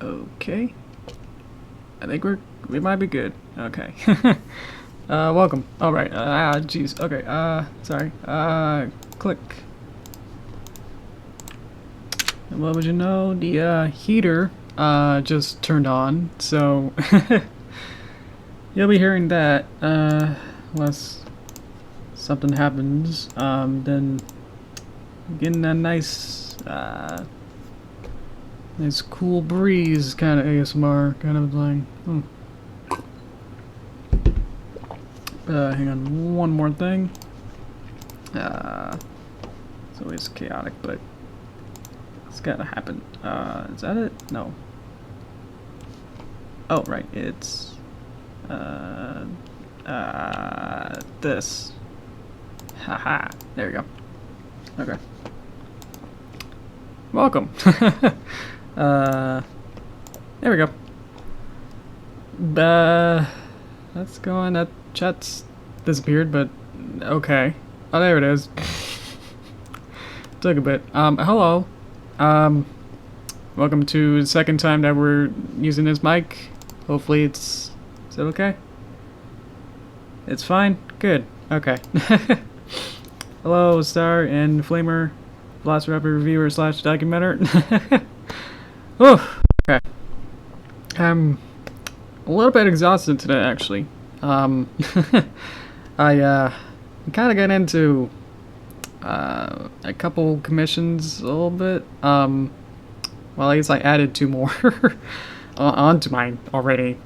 Okay. I think we might be good. Okay. Welcome. Alright, jeez. Okay, sorry. Click. And what would you know? The, heater, just turned on, so you'll be hearing that, unless something happens, then getting a nice cool breeze kind of ASMR kind of thing. Hang on, one more thing. It's always chaotic, but it's gotta happen. Is that it? No. Oh, right, it's this. Haha, there we go. Okay. Welcome. There we go. Let's go on. That chat's disappeared, but okay. Oh, there it is. Took a bit. Hello. Welcome to the second time that we're using this mic. Hopefully is it okay? It's fine? Good. Okay. Hello, Star and Flamer, Velociraptor reviewer / documenter. Oh, okay. I'm a little bit exhausted today, actually. I kind of got into a couple commissions a little bit. Well, I guess I added 2 more onto my already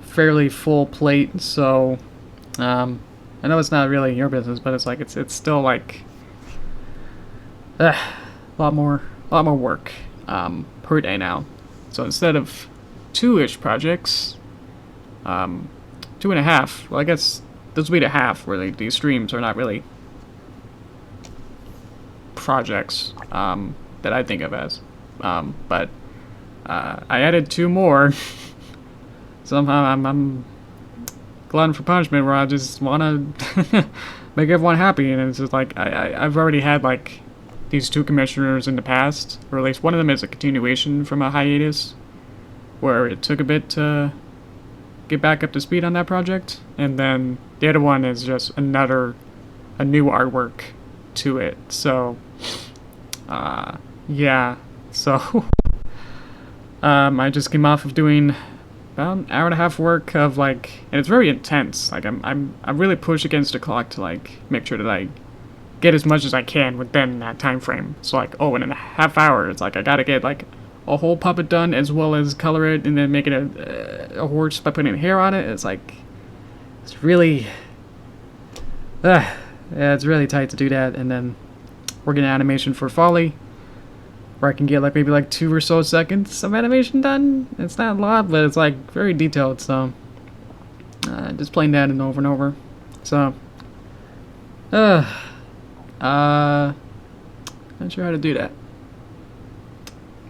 fairly full plate. So, I know it's not really your business, but it's like it's still like a lot more work per day now. So instead of 2-ish projects, 2.5. Well, I guess this will be the half where these streams are not really projects that I think of as. But I added 2 more. Somehow I'm glutton for punishment, where I just want to make everyone happy, and it's just like I've already had like these 2 commissioners in the past, or at least one of them is a continuation from a hiatus, where it took a bit to get back up to speed on that project, and then the other one is just a new artwork to it. So yeah, so I just came off of doing about an hour and a half work of like, and it's very intense. Like I'm really pushed against the clock to like make sure that I get as much as I can within that time frame. So like, in a half hour, it's like I gotta get like a whole puppet done, as well as color it and then make it a horse by putting hair on it. It's like, it's really yeah, it's really tight to do that. And then we're getting animation for Folly, where I can get like maybe like 2 or so seconds of animation done. It's not a lot, but it's like very detailed. So just playing that and over. So not sure how to do that.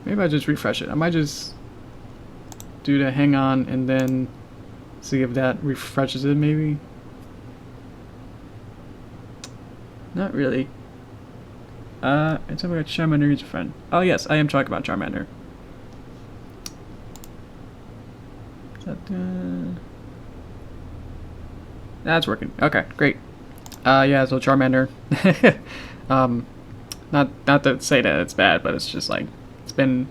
Maybe I just refresh it. I might just do the hang on and then see if that refreshes it, maybe. Not really. It's about Charmander is a friend. Oh yes, I am talking about Charmander. That's working. Okay, great. Yeah, so Charmander. Not to say that it's bad, but it's just like, it's been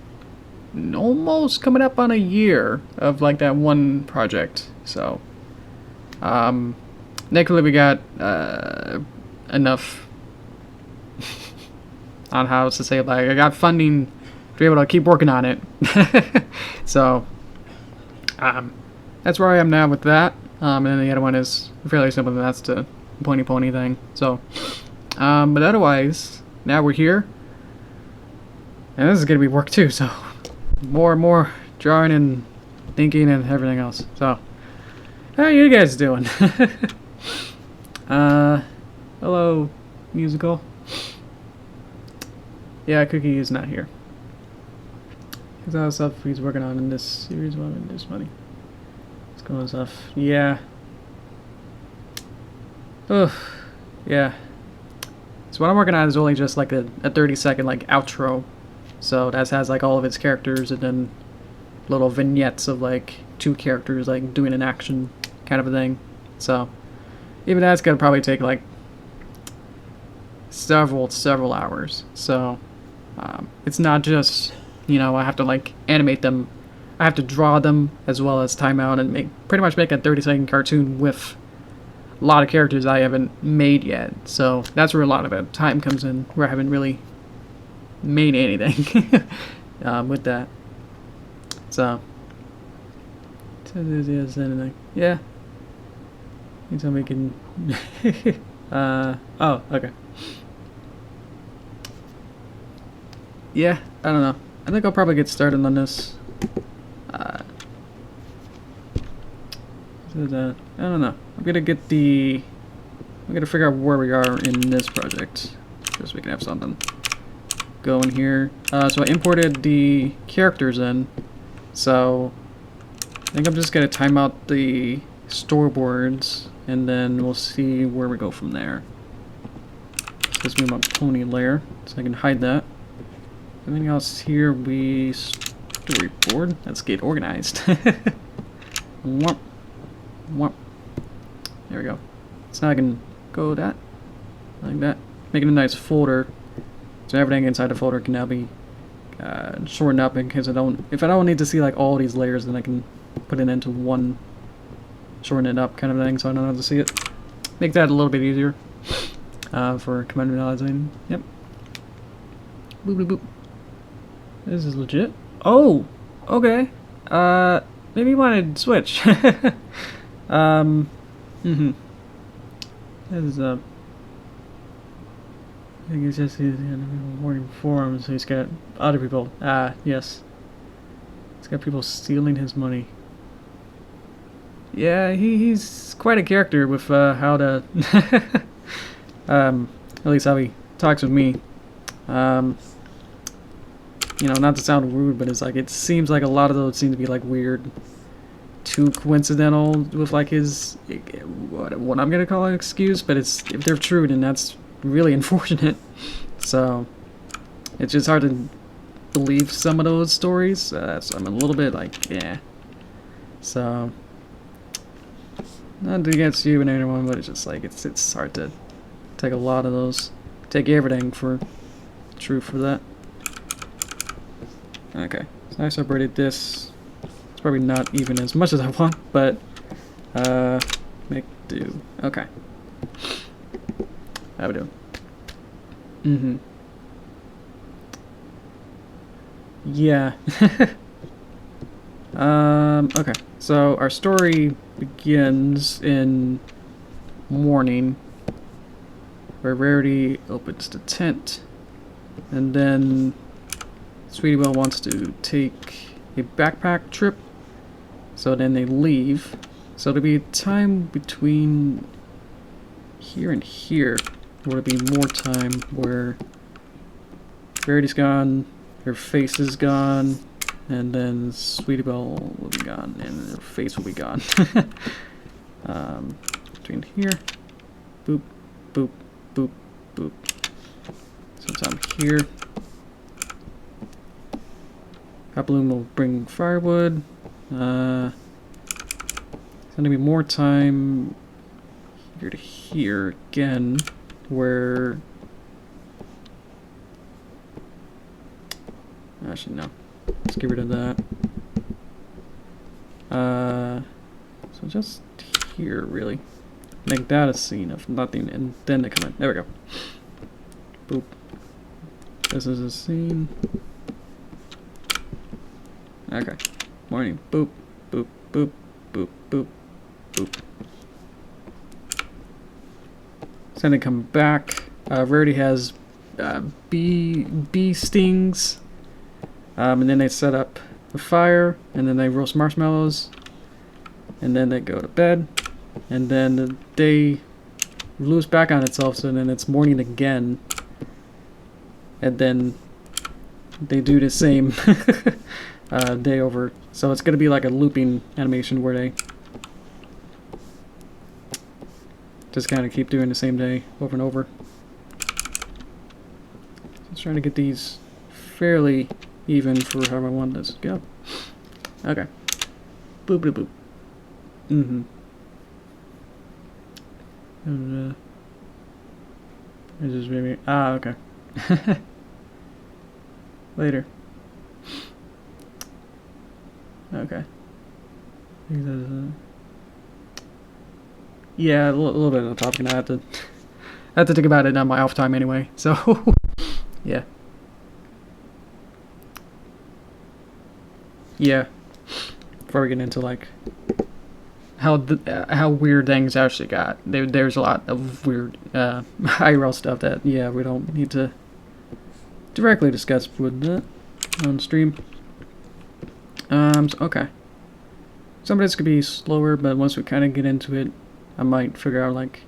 almost coming up on a year of like that one project. So, luckily we got enough on how to say, like, I got funding to be able to keep working on it. So, that's where I am now with that. And then the other one is fairly simple, and that's the Pony Pony thing. So, but otherwise, now we're here. And this is going to be work too, so more and more drawing and thinking and everything else. So, how are you guys doing? Hello, musical. Yeah, Cookie is not here. Because all the stuff he's working on in this series, well, this money. It's going stuff. Yeah. Ugh. Yeah. So what I'm working on is only just like a 30-second like outro. So that has like all of its characters, and then little vignettes of like two characters like doing an action kind of a thing. So even that's gonna probably take like several hours. So it's not just, you know, I have to like animate them. I have to draw them as well as time out and pretty much make a 30-second cartoon with a lot of characters I haven't made yet. So that's where a lot of the time comes in, where I haven't really made anything with that. So yeah. You tell me we can. Oh, okay. Yeah, I don't know. I think I'll probably get started on this. I don't know. I'm gonna figure out where we are in this project, just so we can have something going here. So I imported the characters in. So I think I'm just gonna time out the storyboards, and then we'll see where we go from there. Let's move my pony layer so I can hide that. Everything else here we storyboard. Let's get organized. Womp. Womp. There we go. So now I can go that, like that, making a nice folder. So everything inside the folder can now be shortened up in case if I don't need to see like all these layers, then I can put it into one, shorten it up kind of thing, so I don't have to see it. Make that a little bit easier for compartmentalizing. Yep. Boop boop boop. This is legit. Oh, okay. Maybe you wanted to switch. This is I think it's just he's working for him, so he's got other people. Yes. He's got people stealing his money. Yeah, he's quite a character with how to at least how he talks with me. You know, not to sound rude, but it's like it seems like a lot of those seem to be like weird, too coincidental with like his what I'm gonna call an excuse, but if they're true, then that's really unfortunate. So it's just hard to believe some of those stories. So I'm a little bit like, yeah. So not against you and anyone, but it's just like it's hard to take a lot of those, take everything for true for that. Okay, so I separated this. It's probably not even as much as I want, but make do. Okay. How we doing? Yeah. Okay. So our story begins in morning, where Rarity opens the tent, and then Sweetie Belle wants to take a backpack trip, so then they leave. So there'll be time between here and here, where there'll be more time where Rarity's gone, her face is gone, and then Sweetie Belle will be gone, and her face will be gone. Between here, boop, boop, boop, boop. Since I'm here, Hoploom will bring firewood. There's gonna be more time here to here again, where actually no, let's get rid of that. So just here really, make that a scene of nothing, and then they come in. There we go. Boop. This is a scene. Okay. Morning. Boop, boop, boop, boop, boop, boop. So then they come back. Rarity has bee stings. And then they set up the fire, and then they roast marshmallows, and then they go to bed, and then the day loops back on itself, so then it's morning again, and then they do the same day over. So it's going to be like a looping animation where they just kind of keep doing the same day over and over. Just trying to get these fairly even for how I want this to go. Okay. Boop boop boop. Mm-hmm. And, is this maybe? Ah, okay. Later. Okay. Yeah, a little bit of talking. I have to think about it on my off time anyway. So, yeah. Yeah. Before we get into like how weird things actually got, there's a lot of weird IRL stuff that we don't need to directly discuss with on stream. So, okay. Some of this could be slower, but once we kind of get into it, I might figure out like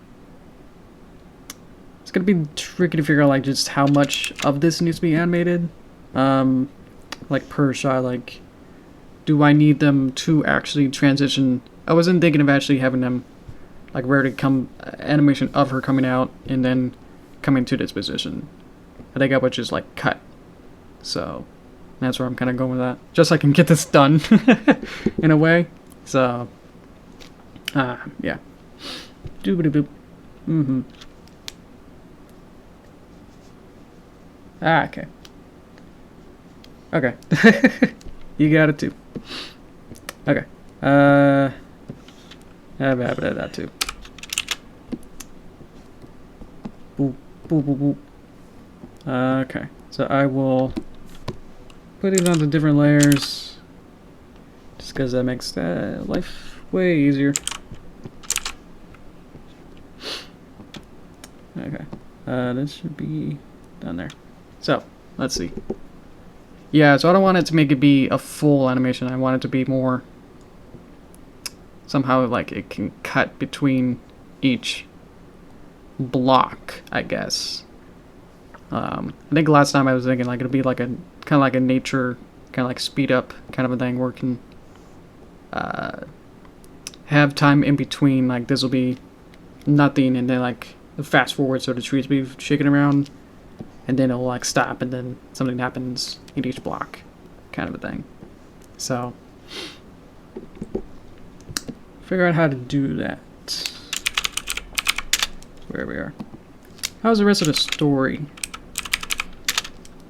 it's gonna be tricky to figure out like just how much of this needs to be animated, like per shot. Like, do I need them to actually transition? I wasn't thinking of actually having them like where to come animation of her coming out and then coming to this position. I think I would just like cut. So that's where I'm kind of going with that, just so I can get this done in a way. So yeah. Doobity boop. Mm-hmm. Ah, okay. Okay. You got it too. Okay. I have that too. Boop, boop, boop, boop. Okay. So I will put it onto different layers, just because that makes life way easier. Okay. This should be down there. So, let's see. Yeah, so I don't want it to make it be a full animation. I want it to be more somehow like it can cut between each block, I guess. I think last time I was thinking like it'll be like a kind of like a nature, kind of like speed up kind of a thing where it can have time in between. Like this will be nothing, and then like fast forward, so the trees be shaking around, and then it'll like stop, and then something happens in each block, kind of a thing. So figure out how to do that. Where we are. How's the rest of the story?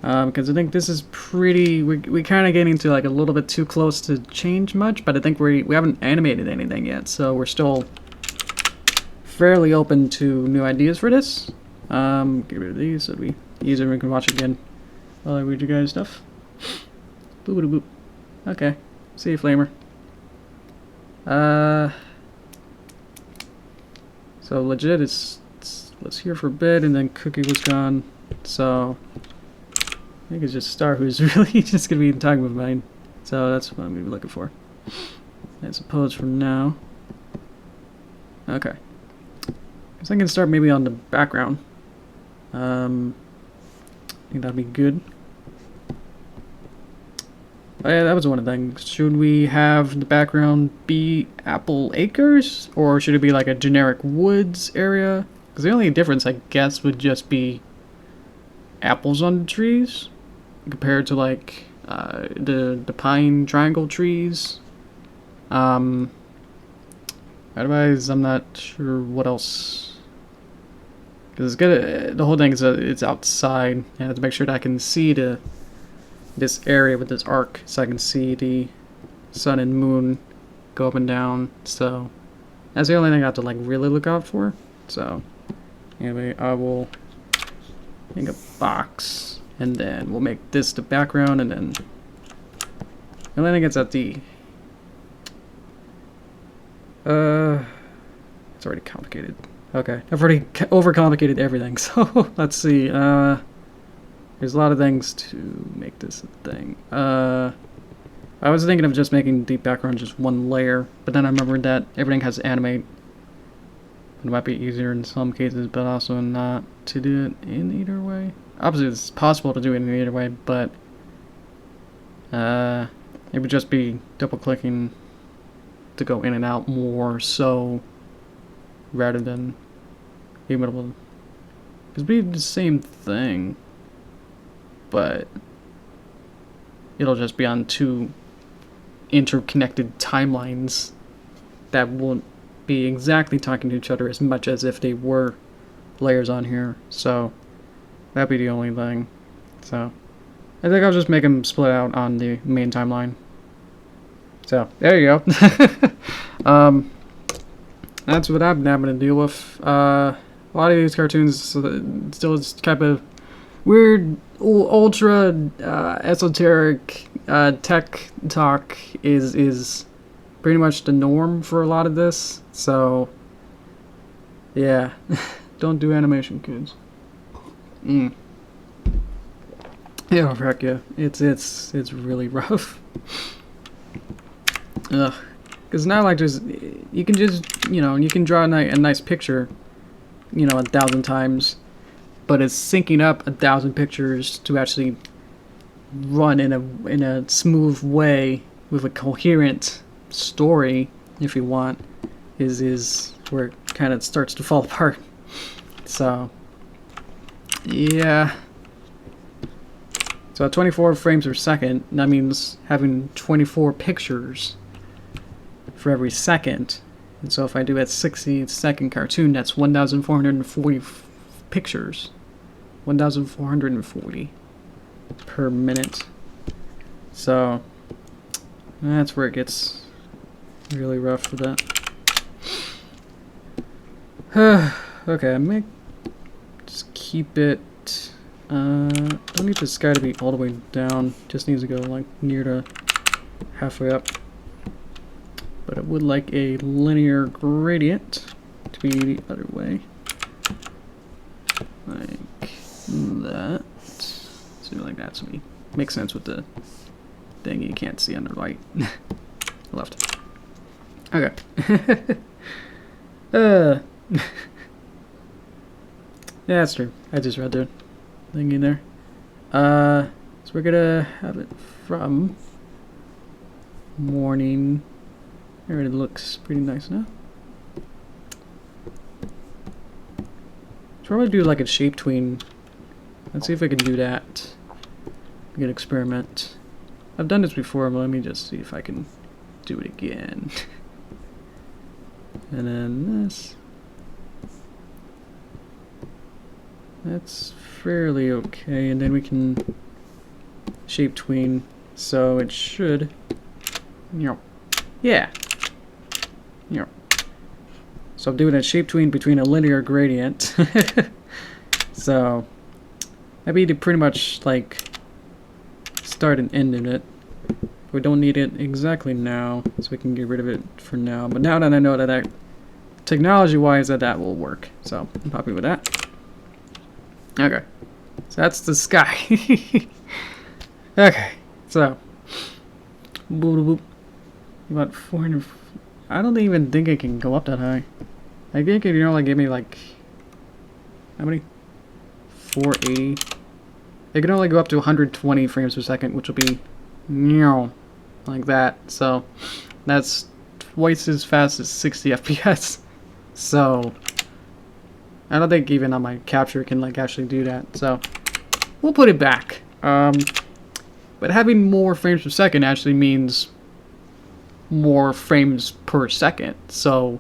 Because I think this is pretty. We kind of getting to like a little bit too close to change much, but I think we haven't animated anything yet, so we're still fairly open to new ideas for this. Get rid of these so it'll be easier. We can watch again while I read you guys stuff. Boop boop boop. Okay. See you, Flamer. So legit, it's let's hear for a bit, and then Cookie was gone. So I think it's just Star who's really just gonna be talking with mine. So that's what I'm gonna be looking for, I suppose, for now. Okay. Guess I can start maybe on the background. I think that'd be good. Oh yeah, that was one of the things. Should we have the background be Apple Acres, or should it be like a generic woods area? Because the only difference, I guess, would just be apples on the trees compared to like the pine triangle trees. Otherwise, I'm not sure what else. Because it's good. The whole thing is it's outside. I have to make sure that I can see this area with this arc, so I can see the sun and moon go up and down. So that's the only thing I have to like really look out for. So anyway, I will make a box, and then we'll make this the background, and then the only thing it's at the it's already complicated. Okay, I've already overcomplicated everything. So let's see. There's a lot of things to make this a thing. I was thinking of just making the background just one layer, but then I remembered that everything has Animate. It might be easier in some cases, but also not to do it in either way. Obviously, it's possible to do it in either way, but it would just be double-clicking to go in and out more so, rather than being able to. It'd be the same thing, but it'll just be on two interconnected timelines that won't be exactly talking to each other as much as if they were layers on here. So that'd be the only thing. So I think I'll just make them split out on the main timeline. So there you go. That's what I'm having to deal with. A lot of these cartoons still is kind of weird, ultra esoteric tech talk is pretty much the norm for a lot of this. So yeah, don't do animation, kids. Yeah, heck yeah, it's really rough. Ugh. Because now, like, you can just, you can draw a nice picture, 1,000 times, but it's syncing up 1,000 pictures to actually run in a smooth way with a coherent story, if you want, is where it kind of starts to fall apart. So, yeah. So at 24 frames per second, that means having 24 pictures for every second. And so if I do a 60-second cartoon, that's 1,440 pictures. 1,440 per minute. So that's where it gets really rough for that. Okay, I may just keep it. Don't need the sky to be all the way down. Just needs to go like near to halfway up. But I would like a linear gradient to be the other way. Like that. Something like that. So it makes sense with the thing you can't see on the right. Left. Okay. Yeah, that's true. I just read the thing in there. So we're gonna have it from morning. It already looks pretty nice now. Probably do like a shape tween. Let's see if I can do that. Good experiment. I've done this before, but let me just see if I can do it again. And then this. That's fairly okay, and then we can shape tween, so it should. Yeah. So I'm doing a shape tween between a linear gradient. So maybe to pretty much like start and end in it. We don't need it exactly now, so we can get rid of it for now. But now that I know that technology-wise that will work, so I'm happy with that. Okay, so that's the sky. Okay, so boop. About 400. I don't even think it can go up that high. I think it can only give me like how many? 480. It can only go up to 120 frames per second, which will be like that. So that's twice as fast as 60 FPS. So I don't think even on my capture can like actually do that. So we'll put it back. But having more frames per second actually means more frames per second. So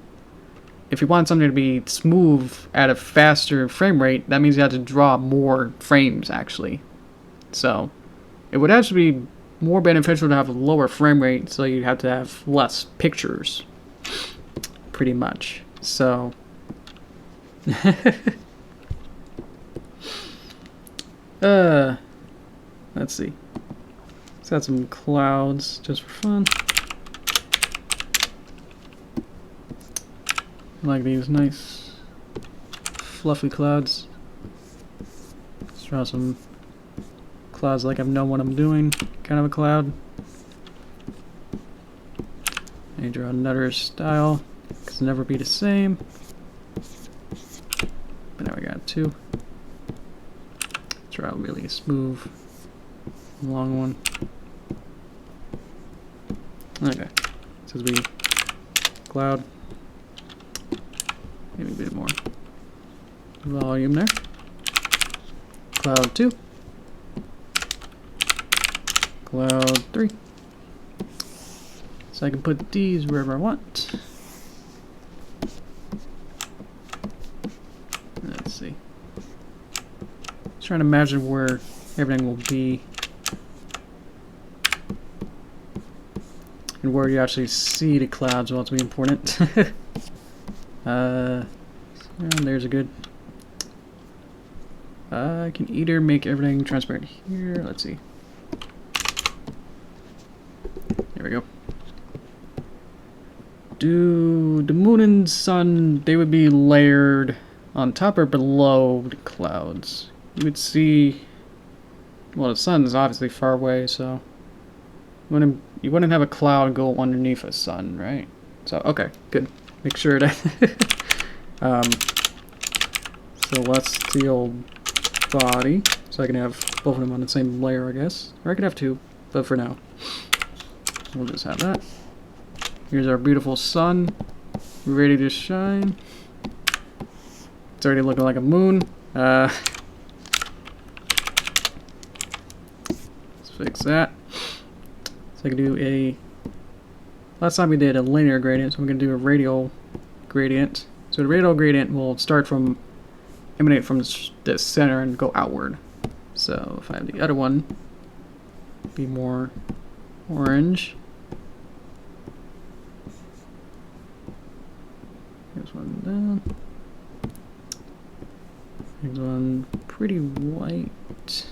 if you want something to be smooth at a faster frame rate, that means you have to draw more frames actually. So it would actually be more beneficial to have a lower frame rate, so you'd have to have less pictures pretty much. So let's see. Let's add some clouds just for fun. I like these nice fluffy clouds. Let's draw some clouds like I know what I'm doing, kind of a cloud. I draw another style, because it'll never be the same. But now we got two. Draw a really smooth, long one. Okay, so we cloud. Maybe a bit more volume there. Cloud 2. Cloud 3. So I can put these wherever I want. Let's see. Just trying to imagine where everything will be. And where you actually see the clouds will also be important. There's a good... I can either make everything transparent here. Let's see. There we go. Do the moon and sun, they would be layered on top or below the clouds? You would see... Well, the sun is obviously far away, so... You wouldn't have a cloud go underneath a sun, right? So, okay, good. Make sure that... celestial body, so I can have both of them on the same layer, I guess. Or I could have two, but for now, we'll just have that. Here's our beautiful sun, ready to shine. It's already looking like a moon. Let's fix that. So I can do a... Last time we did a linear gradient, so I'm going to do a radial gradient. So the radial gradient will start from... emanate from the center and go outward. So if I have the other one be more orange. Here's one down. Here's one pretty white.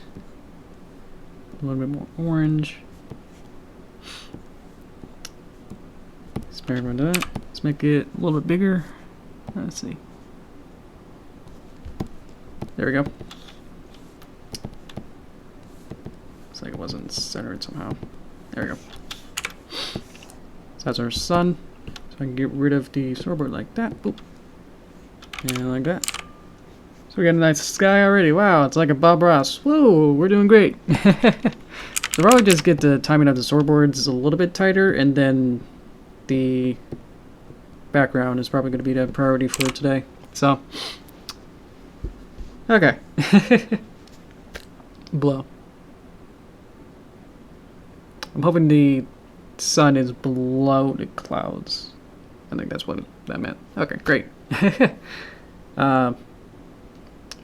A little bit more orange. Experiment with that. Let's make it a little bit bigger. Let's see. There we go. Looks like it wasn't centered somehow. There we go. So that's our sun. So I can get rid of the storyboard like that. Boop. And like that. So we got a nice sky already. Wow, it's like a Bob Ross. Whoa, we're doing great. So probably just get the timing of the storyboards a little bit tighter, and then the background is probably going to be the priority for today. So, okay. Blow. I'm hoping the sun is below the clouds. I think that's what that meant. Okay, great.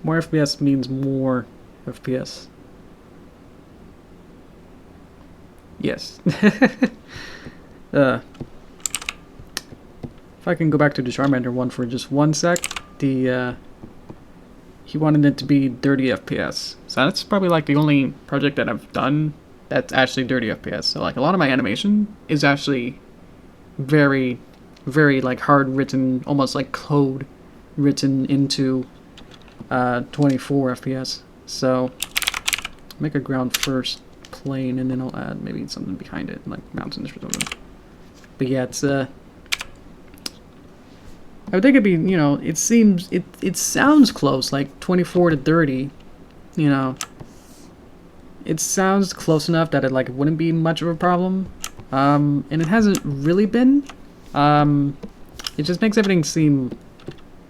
More FPS means more FPS. Yes. If I can go back to the Charmander one for just 1 sec, he wanted it to be 30 FPS. So that's probably like the only project that I've done that's actually 30 FPS. So like a lot of my animation is actually very, very like hard written, almost like code written into 24 FPS. So make a ground first plane, and then I'll add maybe something behind it, like mountains or something. But yeah, it's I would think it'd be, you know, it seems, it sounds close, like 24 to 30, you know. It sounds close enough that it like wouldn't be much of a problem. And it hasn't really been. It just makes everything seem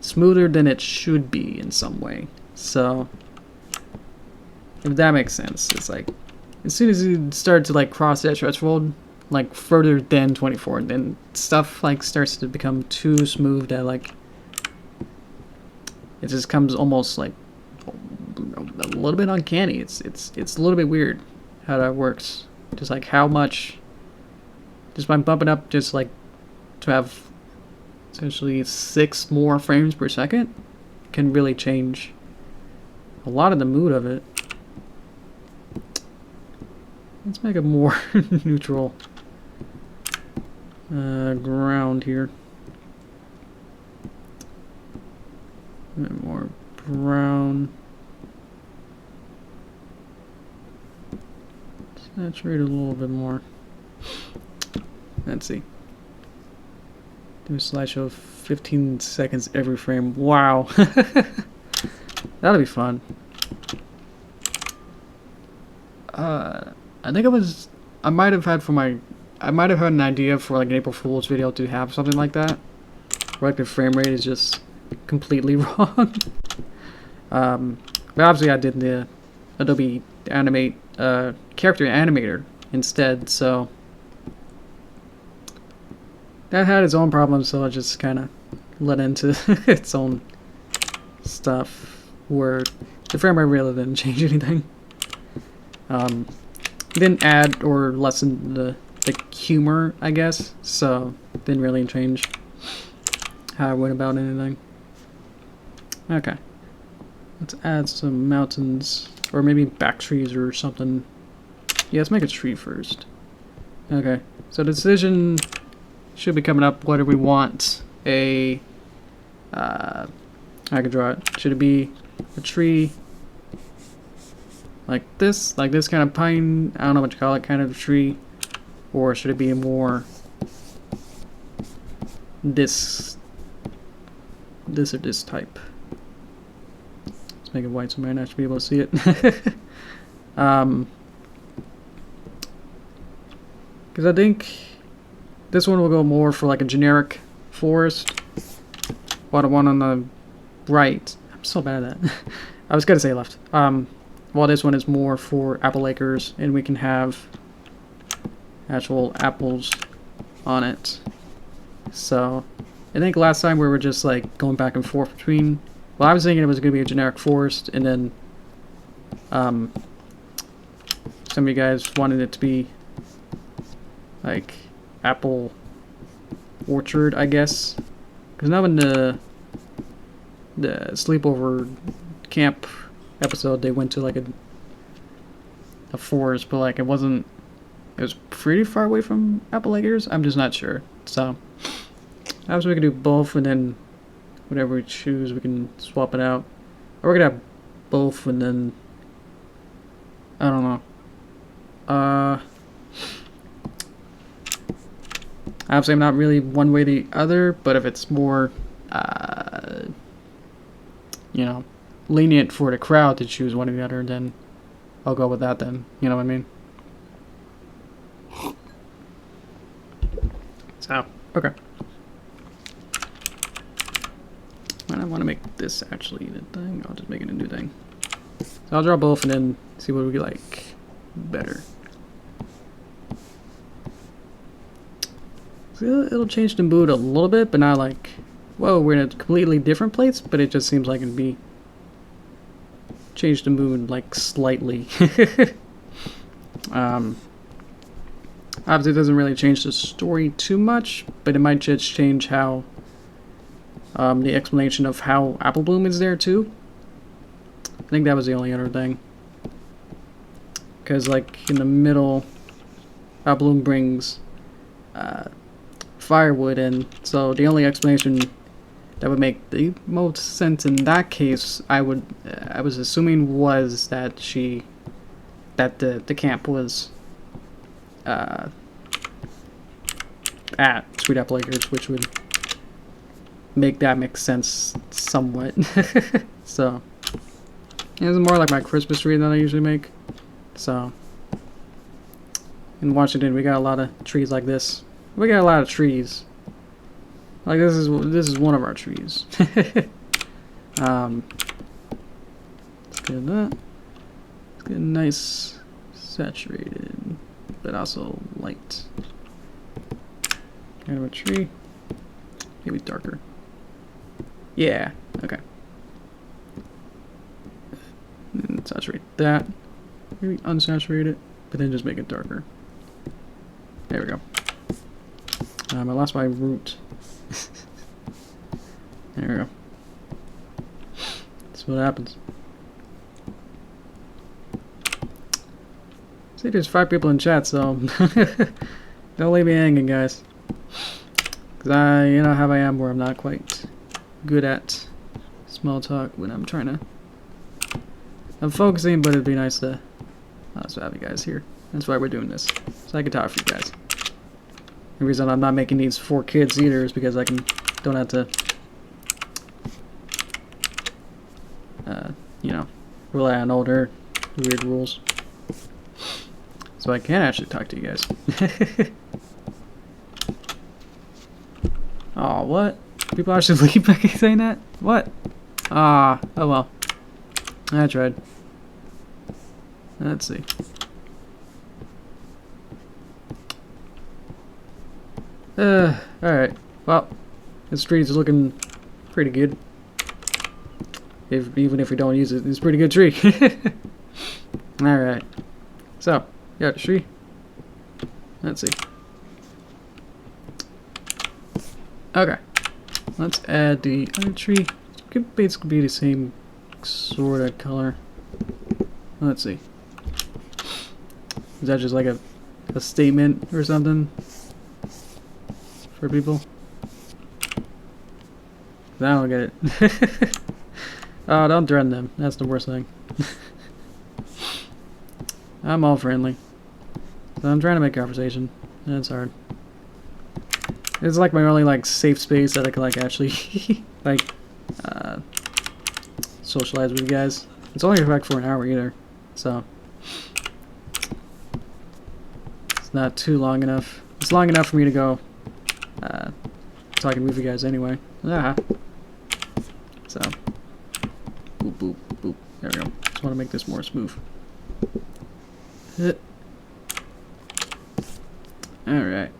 smoother than it should be in some way. So if that makes sense, it's like as soon as you start to like cross that threshold, like further than 24, then stuff like starts to become too smooth that like it just comes almost like a little bit uncanny. It's a little bit weird how that works. Just like how much, just by bumping up just like to have essentially 6 more frames per second can really change a lot of the mood of it. Let's make it more neutral ground here. A bit more brown. Saturate a little bit more. Let's see. Do a slideshow of 15 seconds every frame. Wow. That'll be fun. I think I might have had an idea for like an April Fool's video to have something like that, where like the frame rate is just completely wrong. But obviously I did the Adobe Animate character animator instead, so that had its own problems, so I just kind of let into its own stuff where the frame rate really didn't change anything. Didn't add or lessen the humor, I guess, so didn't really change how I went about anything. Okay, let's add some mountains, or maybe back trees or something. Yeah, let's make a tree first. Okay, so the decision should be coming up. What do we want? I could draw it. Should it be a tree like this kind of pine, I don't know what you call it, kind of tree, or should it be more this or this type? Let's make it white so I might not be able to see it. Because I think this one will go more for like a generic forest, while the one on the right, I'm so bad at that. I was gonna say left. While this one is more for apple acres, and we can have actual apples on it. So I think last time we were just like going back and forth between, well, I was thinking it was going to be a generic forest, and then some of you guys wanted it to be like apple orchard, I guess, because now in the sleepover camp episode they went to like a forest, but like it was pretty far away from apple acres. I'm just not sure. So obviously we can do both, and then whatever we choose we can swap it out, or we're gonna have both and then I don't know. Obviously I'm not really one way or the other, but if it's more you know, lenient for the crowd to choose one or the other, then I'll go with that then. You know what I mean? So, okay. I don't want to make this actually the thing. I'll just make it a new thing. So I'll draw both and then see what we like better. So it'll change the mood a little bit, but not like, whoa, we're in a completely different place, but it just seems like it'd be change the mood like slightly. Obviously it doesn't really change the story too much, but it might just change how the explanation of how Apple Bloom is there too. I think that was the only other thing, because like in the middle Apple Bloom brings firewood in, so the only explanation that would make the most sense in that case, I was assuming, was that the camp was at Sweet Apple Acres, which would make that make sense somewhat. So it's more like my Christmas tree that I usually make. So in Washington we got a lot of trees like this. We got a lot of trees. Like this is one of our trees. Let's get that. Let's get nice saturated, but also light. Kind of a tree. Maybe darker. Yeah. Okay. And saturate that. Maybe unsaturate it, but then just make it darker. There we go. I lost my root. There we go. That's what happens. See, there's 5 people in chat, so don't leave me hanging, guys. Because you know how I am, where I'm not quite good at small talk when I'm trying to. I'm focusing, but it'd be nice to also have you guys here. That's why we're doing this, so I can talk for you guys. The reason I'm not making these for kids either is because don't have to, you know, rely on older weird rules. So I can actually talk to you guys. Oh, what? People actually leave back saying that? What? Ah, oh well. I tried. Let's see. Alright. Well, this tree's looking pretty good. Even if we don't use it, it's a pretty good tree. Alright. So, got the tree. Let's see. Okay. Let's add the other tree. It could basically be the same sort of color. Let's see. Is that just like a statement or something for people? I don't get it. Oh, don't threaten them. That's the worst thing. I'm all friendly. So I'm trying to make conversation. That's hard. It's like my only like safe space that I can like actually like socialize with you guys. It's only like for an hour either, so it's not too long enough. It's long enough for me to go talking with you guys anyway. Ah. So boop boop boop. There we go. Just want to make this more smooth. All right.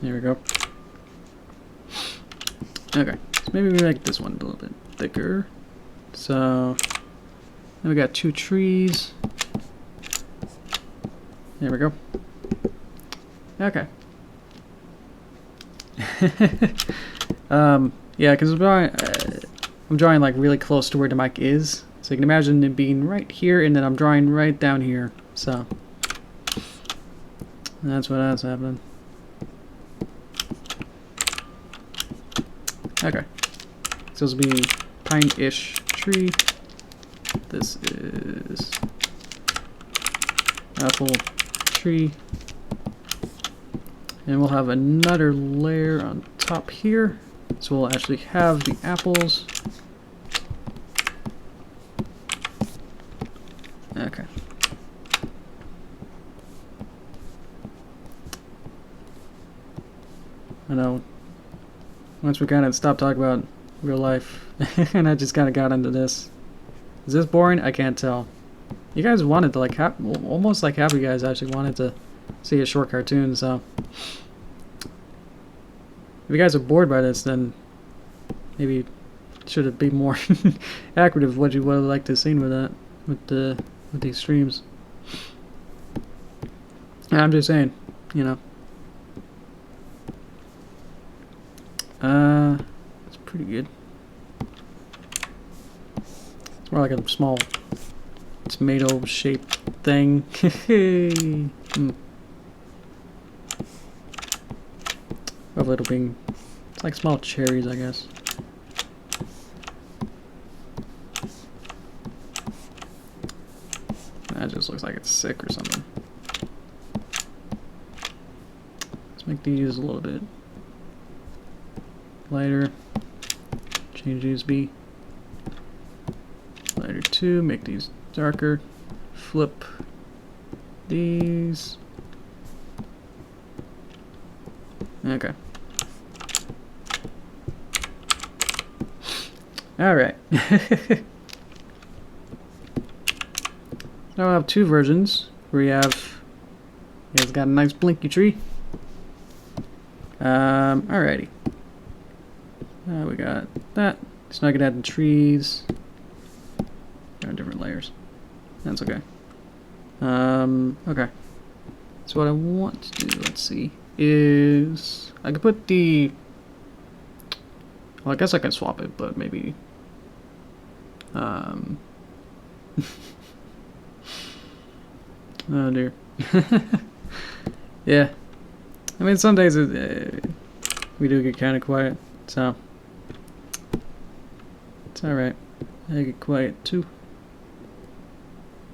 There we go. Okay, so maybe we make this one a little bit thicker. So then we got 2 trees. There we go. Okay. Yeah, because I'm drawing like really close to where the mic is, so you can imagine it being right here, and then I'm drawing right down here. So that's what's happening. Okay, so this will be pine-ish tree. This is apple tree, and we'll have another layer on top here. So we'll actually have the apples. Okay. I know. Once we kind of stopped talking about real life, and I just kind of got into this. Is this boring? I can't tell. You guys wanted to like almost like half of you guys actually wanted to see a short cartoon, so if you guys are bored by this, then maybe should it be more accurate of what you would like to see with that, with these streams. And I'm just saying, you know. It's pretty good. It's more like a small tomato-shaped thing. A little being, it's like small cherries, I guess. That just looks like it's sick or something. Let's make these a little bit lighter. Change these B. Lighter 2, make these darker. Flip these. Okay. Alright. Now I have 2 versions. We have, it's got a nice blinky tree. Alrighty. We got that. So now I can add the trees. They're on different layers. That's okay. Okay. So what I want to do, let's see, is I could put the, well, I guess I can swap it, but maybe oh dear. Yeah, I mean some days we do get kind of quiet, so it's alright. I get quiet too.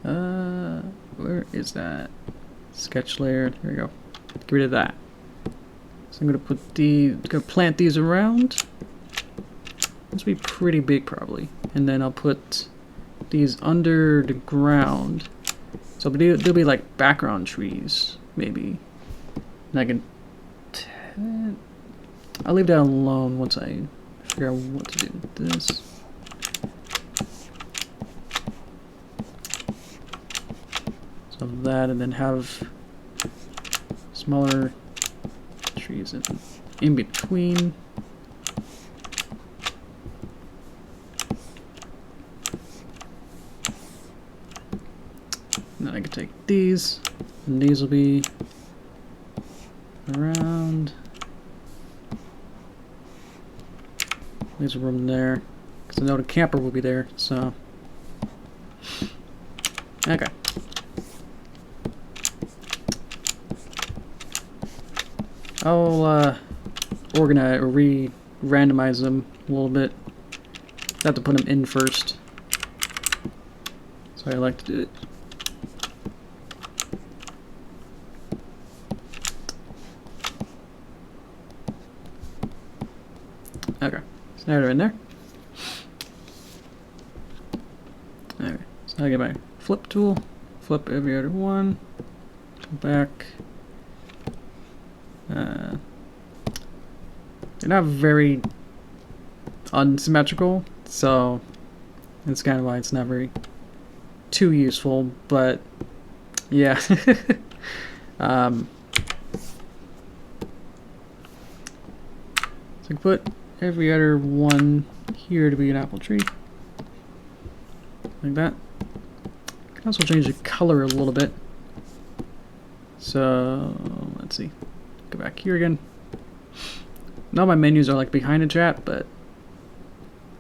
Where is that sketch layer? There we go. Get rid of that. So I'm gonna plant these around. This will be pretty big probably, and then I'll put these under the ground. So they'll be like background trees, maybe. And I can. I'll leave that alone once I figure out what to do with this. that, and then have smaller trees in between. And then I can take these, and these will be around. There's room there, because I know the camper will be there, so. Okay. I'll organize or randomize them a little bit. I have to put them in first. So I like to do it. Okay, so now they're in there. Okay, so now I get my flip tool, flip every other one, go back. They're not very unsymmetrical, so that's kind of why it's not very too useful, but yeah. So I put every other one here to be an apple tree, like that. I can also change the color a little bit. So let's see, go back here again. Now my menus are like behind the chat, but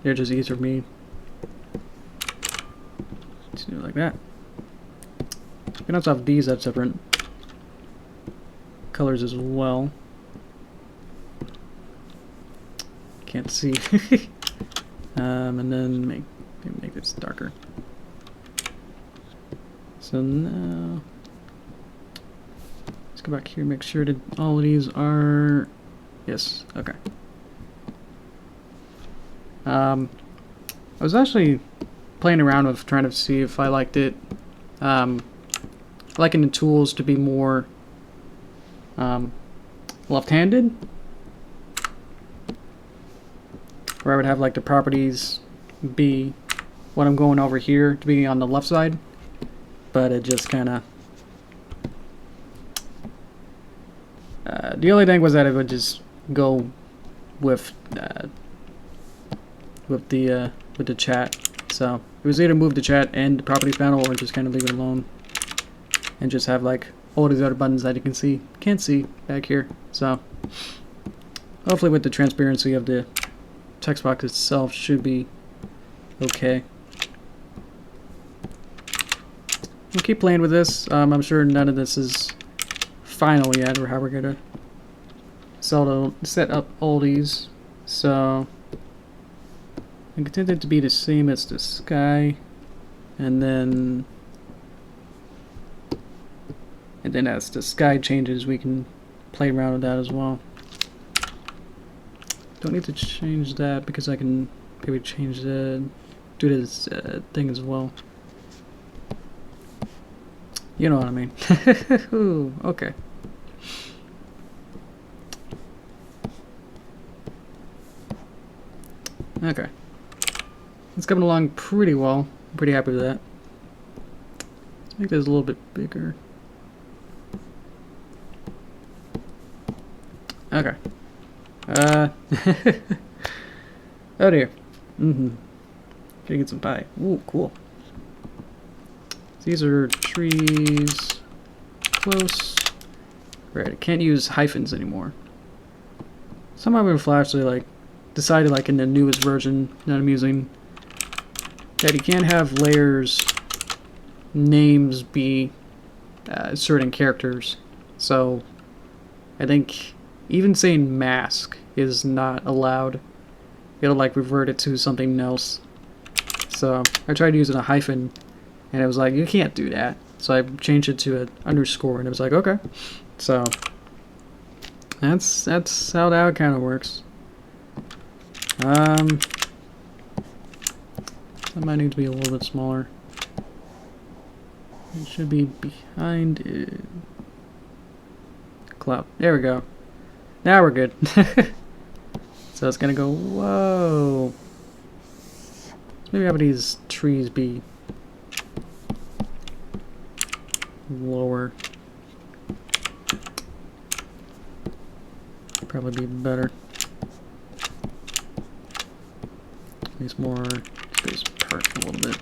they're just easier for me to do it like that. You can also have these at different colors as well. Can't see. And then make this darker. So now let's go back here, make sure that all of these are, yes, okay. I was actually playing around with trying to see if I liked it, liking the tools to be more left-handed, where I would have like the properties be what I'm going over here to be on the left side, but it just kind of the only thing was that it would just go with the chat. So it was either move the chat and the properties panel, or just kind of leave it alone and just have like all these other buttons that you can't see back here. So hopefully with the transparency of the text box itself should be okay. We'll keep playing with this. I'm sure none of this is final yet, or how we're gonna set up all these. So I intend it to be the same as the sky, and then as the sky changes, we can play around with that as well. Don't need to change that because I can maybe change do this thing as well. You know what I mean. Ooh, okay. Okay. It's coming along pretty well. I'm pretty happy with that. Let's make this a little bit bigger. Okay. Oh dear. Gonna get some pie. Ooh, cool. These are trees. Close. Right, I can't use hyphens anymore. Somehow in Flash they like decided, like in the newest version that I'm using, that you can't have layers names be certain characters. So I think even saying mask is not allowed. It'll like revert it to something else. So I tried using a hyphen and it was like, you can't do that. So I changed it to an underscore and it was like, okay. So that's how that kind of works. That might need to be a little bit smaller. It should be behind it. Cloud. There we go. Now we're good. So it's gonna go, whoa. Maybe have these trees be lower. Probably be better. These more space apart a little bit.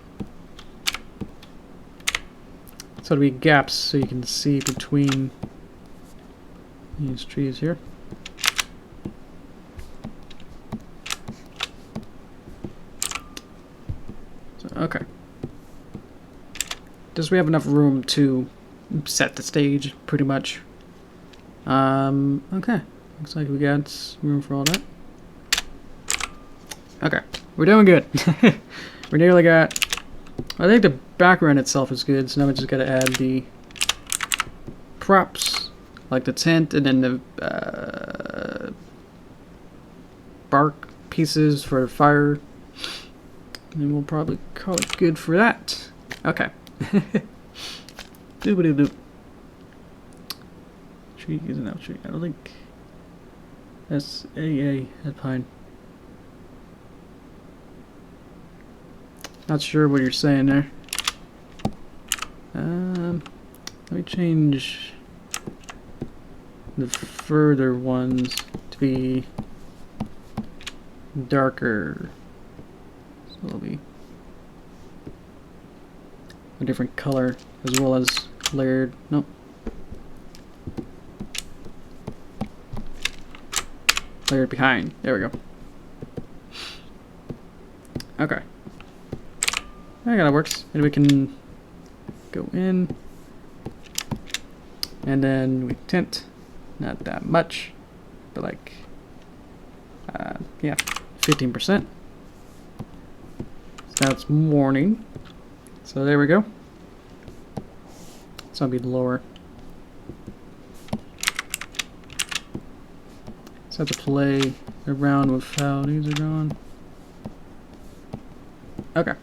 So it'll be gaps so you can see between these trees here. So, okay. Does we have enough room to set the stage, pretty much? Okay. Looks like we got room for all that. Okay. We're doing good. We nearly got... I think the background itself is good, so now we just gotta add the props, like the tent, and then the bark pieces for the fire. And we'll probably call it good for that. Okay. Doobity-doop. Tree is an out tree. I don't think... S-A-A, that pine. Not sure what you're saying there. Let me change the further ones to be darker. So it'll be a different color as well as layered. Nope. Layered behind. There we go. Okay. That kind of works. And we can go in, and then we tint, not that much, but like, yeah, 15%. So now it's morning. So there we go. So I'll be lower. So I have to play around with how these are going. Okay.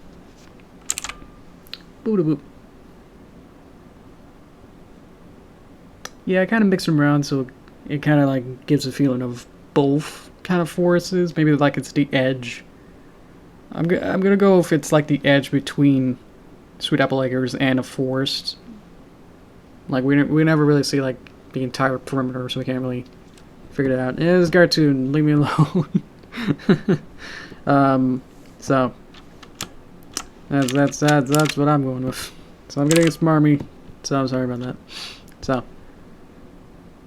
Boop-a-boop. Yeah, I kind of mix them around so it kind of like gives a feeling of both kind of forests. Maybe like it's the edge. I'm gonna go if it's like the edge between Sweet Apple Acres and a forest. Like we never really see like the entire perimeter, so we can't really figure it out. Yeah, this cartoon, leave me alone. So that's what I'm going with. So I'm getting smarmy. So I'm sorry about that. So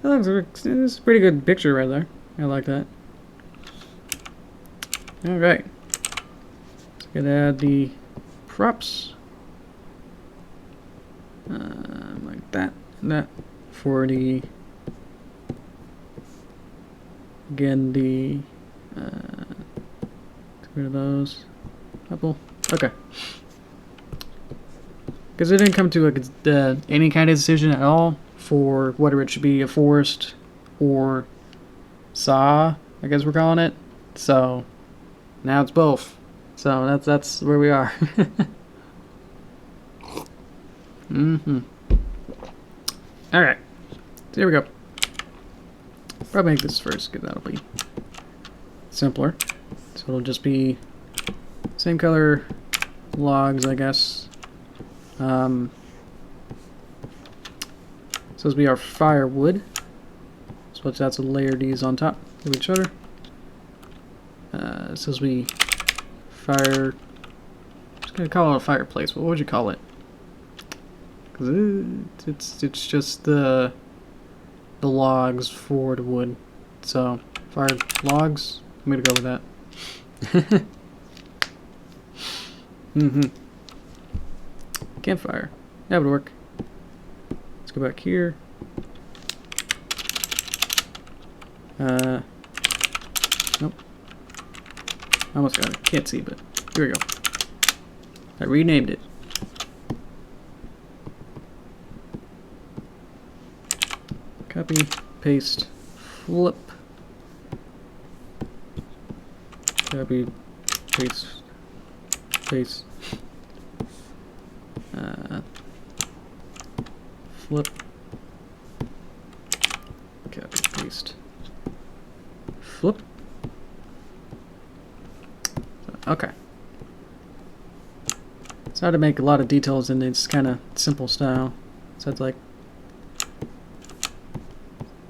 it's a pretty good picture right there. I like that. All right. So gonna add the props like that and that for the again the get rid of those couple. Okay. Because it didn't come to any kind of decision at all for whether it should be a forest or saw, I guess we're calling it. So now it's both. So that's where we are. Alright. So here we go. Probably make this first because that'll be simpler. So it'll just be same color logs, I guess. So this will be our firewood. So that's a layer these on top of each other. This will be fire. I'm just gonna call it a fireplace. What would you call it? Cause it's just the logs for the wood. So fire logs. I'm gonna go with that. Campfire. That would work. Let's go back here. Nope. I almost got it. Can't see, but here we go. I renamed it. Copy, paste, flip. Copy, paste, paste. Flip. Copy, paste. Flip. Okay. It's hard to make a lot of details in this kind of simple style. So it's like,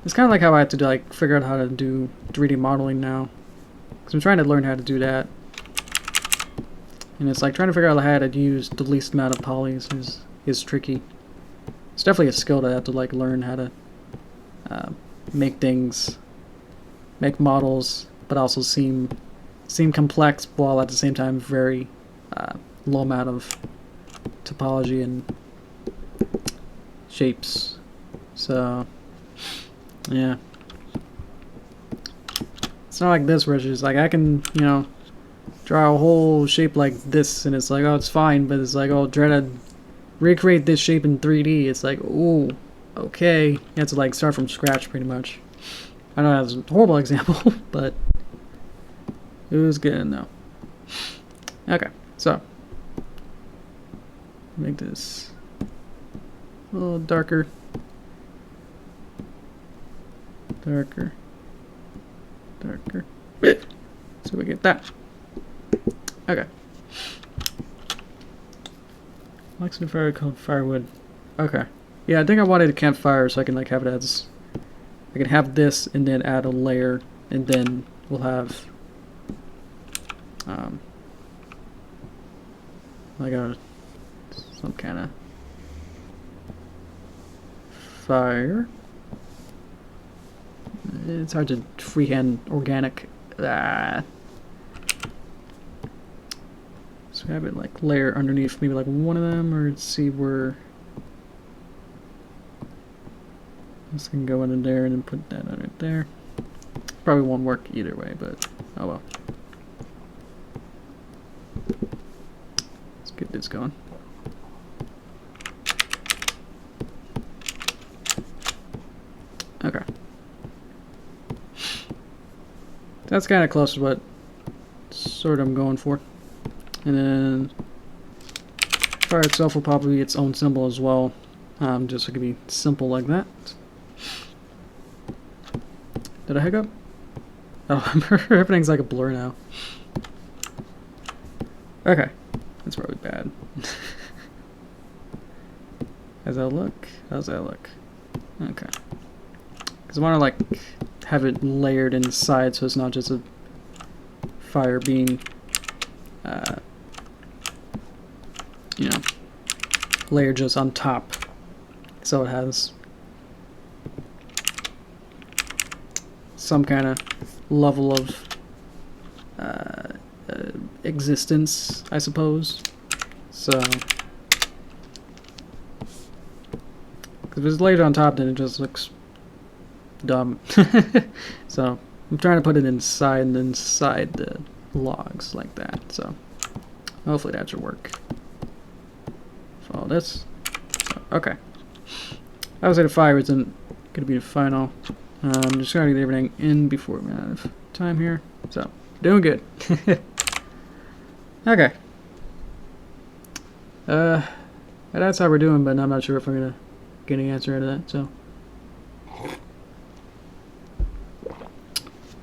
it's kind of like how I have to like figure out how to do 3D modeling now, because I'm trying to learn how to do that, and it's like trying to figure out how to use the least amount of polys is tricky. It's definitely a skill to have to like learn how to make things, make models, but also seem complex while at the same time very low amount of topology and shapes. So yeah, it's not like this where it's just like I can, you know, draw a whole shape like this and it's like, oh, it's fine, but it's like, oh, try to recreate this shape in 3D. It's like, ooh, okay, you have to like start from scratch pretty much. I know that's a horrible example, but it was good enough. Okay, so make this a little darker. Darker. So we get that. Okay. Waxen fire called firewood. Okay. Yeah, I think I wanted a campfire so I can like have it as, I can have this and then add a layer, and then we'll have like some kind of fire. It's hard to freehand organic. So have it like layer underneath maybe like one of them, or let's see where this can go under there and then put that under there. Probably won't work either way, but oh well. Let's get this going. Okay. That's kind of close to what sort of I'm going for. And then fire itself will probably be its own symbol as well, just so it can be simple like that. Did I hiccup? Oh, everything's like a blur now. Okay, that's probably bad. How's that look? How's that look? Okay. Because I want to like have it layered inside so it's not just a fire being, you know, layered just on top. So it has some kind of level of existence, I suppose. So, because if it's layered on top, then it just looks dumb. So I'm trying to put it inside the logs like that. So hopefully that should work. Follow this. So, okay. I would say the fire isn't gonna be the final. I'm just trying to get everything in before we run out of time here. So doing good. Okay. That's how we're doing, but I'm not sure if I'm gonna get any answer out of that. So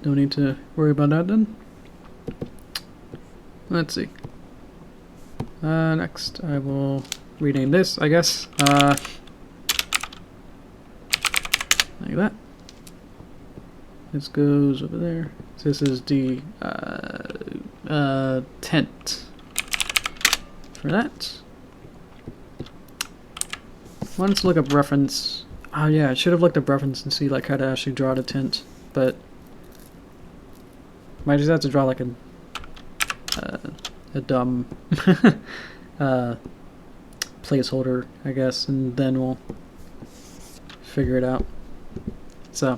don't need to worry about that then. Let's see. Next, I will rename this, I guess. Like that. This goes over there. So this is the tent for that. Let's look up reference. Oh yeah, I should have looked up reference and see like how to actually draw the tent, but might just have to draw like a dumb placeholder, I guess, and then we'll figure it out. So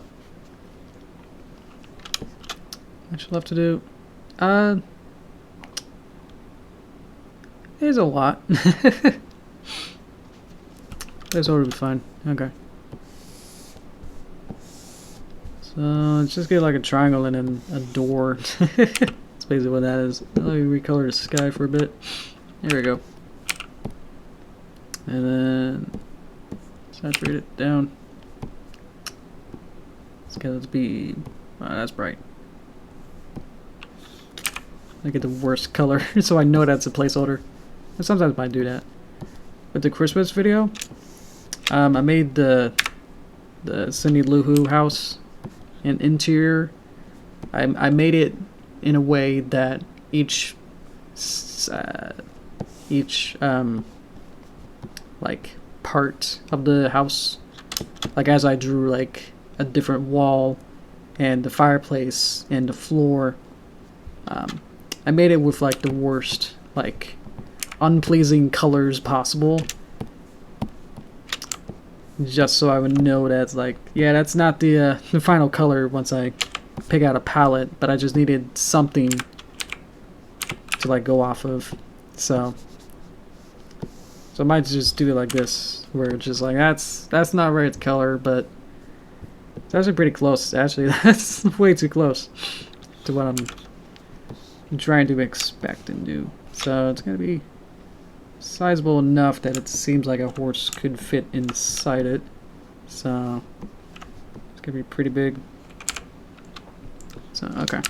I should have to do. There's a lot. Placeholder will be fine. Okay. So let's just get like a triangle and then a door. That's basically what that is. Let me recolor the sky for a bit. There we go. And then saturate it down. Let's get it to be. Wow, that's bright. I get the worst color so I know that's a placeholder. And sometimes I might do that. With the Christmas video, I made the Cintiq house and interior. I made it in a way that each like part of the house, like as I drew like a different wall and the fireplace and the floor, I made it with like the worst, like unpleasing colors possible, just so I would know that's like, yeah, that's not the final color once I pick out a palette, but I just needed something to like go off of. So I might just do it like this, where it's just like, that's not right color, but it's actually pretty close. Actually, that's way too close to what I'm trying to expect and do. So it's gonna be sizable enough that it seems like a horse could fit inside it. So it's gonna be pretty big. So okay.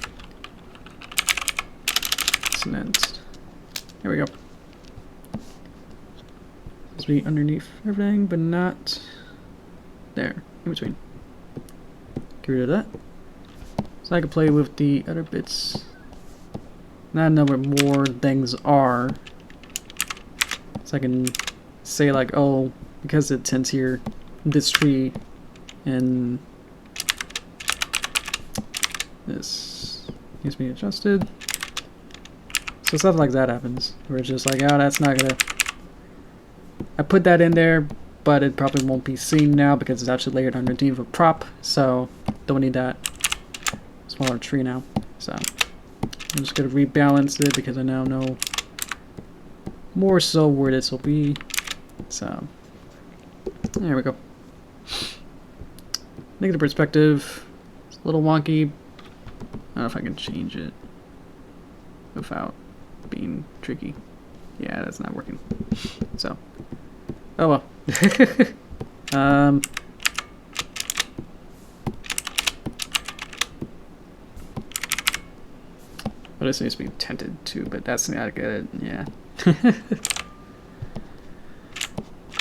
What's next? There we go. Supposed to be underneath everything, but not there. In between. Get rid of that. So I can play with the other bits. Now I know where more things are. So I can say like, oh, because it tends here, this tree and this needs to be adjusted. So stuff like that happens, where it's just like, oh, that's not gonna... I put that in there, but it probably won't be seen now because it's actually layered underneath a prop, so don't need that smaller tree now. So I'm just gonna rebalance it because I now know more so where this will be. So there we go. Negative perspective. It's a little wonky. I don't know if I can change it without being tricky. Yeah, that's not working. So, oh well. Well, this needs to be tinted too, but that's not good. Yeah.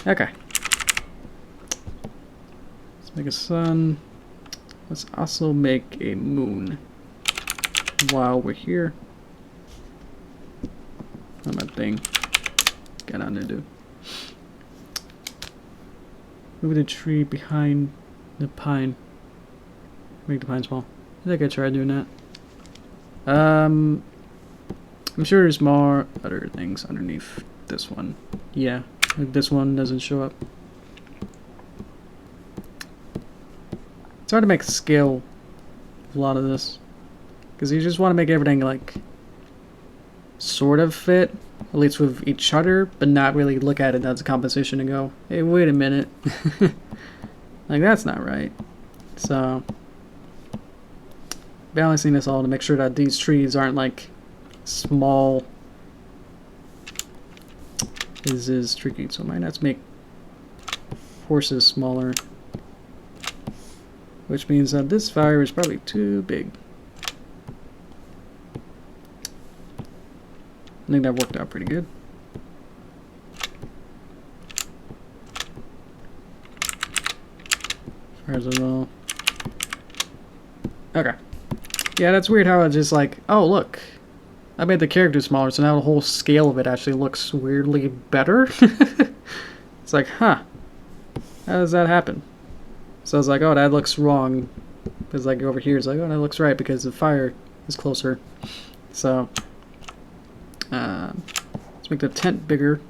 Okay. Let's make a sun. Let's also make a moon while we're here. What my thing got on to do? Move the tree behind the pine. Make the pine small. I think I tried doing that. I'm sure there's more other things underneath this one. Yeah, like this one doesn't show up. It's hard to make scale a lot of this, because you just want to make everything like sort of fit, at least with each other, but not really look at it as a composition and go, hey, wait a minute. Like, that's not right. So balancing this all to make sure that these trees aren't like small is tricky. So I might have to make horses smaller, which means that this fire is probably too big. I think that worked out pretty good. Fires as well. Okay. Yeah, that's weird how it's just like, oh look, I made the character smaller, so now the whole scale of it actually looks weirdly better. It's like, huh, how does that happen? So I was like, oh, that looks wrong. Because like over here, it's like, oh, that looks right because the fire is closer. So let's make the tent bigger,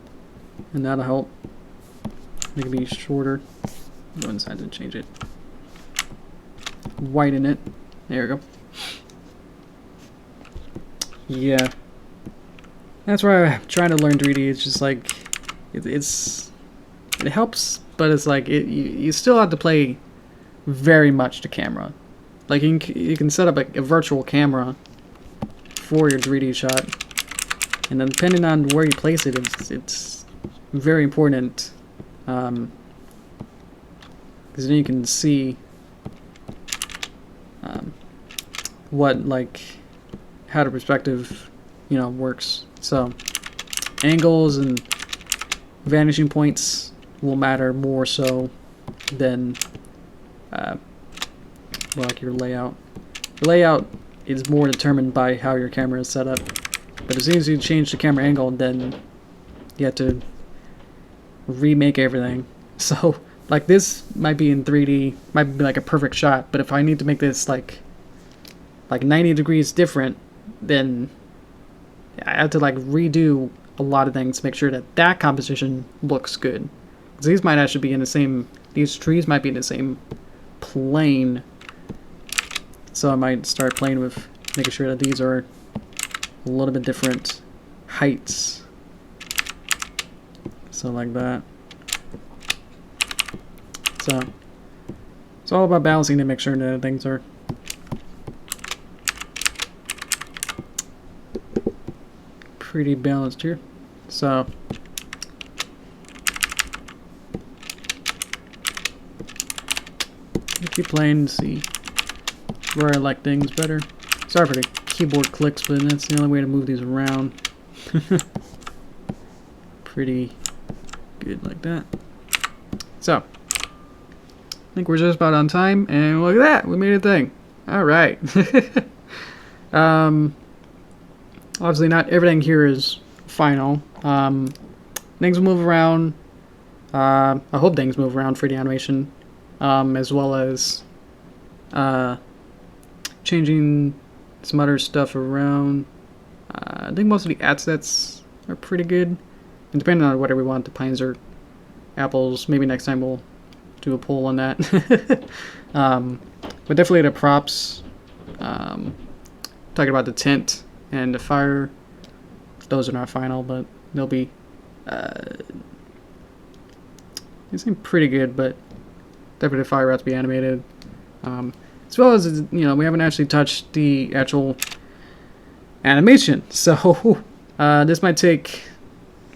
and that'll help. Make it be shorter. Go inside and change it. Whiten it. There we go. Yeah, that's why I'm trying to learn 3D. It's just like it helps, but it's like you still have to play very much to camera. Like you can set up a virtual camera for your 3D shot, and then depending on where you place it, it's very important, because then you can see what like how the perspective, you know, works. So angles and vanishing points will matter more so than like your layout. Your layout is more determined by how your camera is set up. But as soon as you change the camera angle, then you have to remake everything. So, like, this might be in 3D, might be like a perfect shot, but if I need to make this like 90 degrees different, then I have to like redo a lot of things to make sure that that composition looks good. Because these might actually be in the same, these trees might be in the same plane. So I might start playing with making sure that these are a little bit different heights. So like that. So it's all about balancing to make sure that things are pretty balanced here. So keep playing to see where I like things better. Sorry for the keyboard clicks, but that's the only way to move these around. Pretty good like that. So I think we're just about on time, and look at that, we made a thing. All right. Obviously not everything here is final. Things will move around. I hope things move around for the animation, as well as changing some other stuff around. I think most of the assets are pretty good, and depending on whatever we want, the pines or apples, maybe next time we'll do a poll on that. But definitely the props, talking about the tent and the fire, those are not final, but they'll be they seem pretty good, but definitely the fire has to be animated. As well as, you know, we haven't actually touched the actual animation, so this might take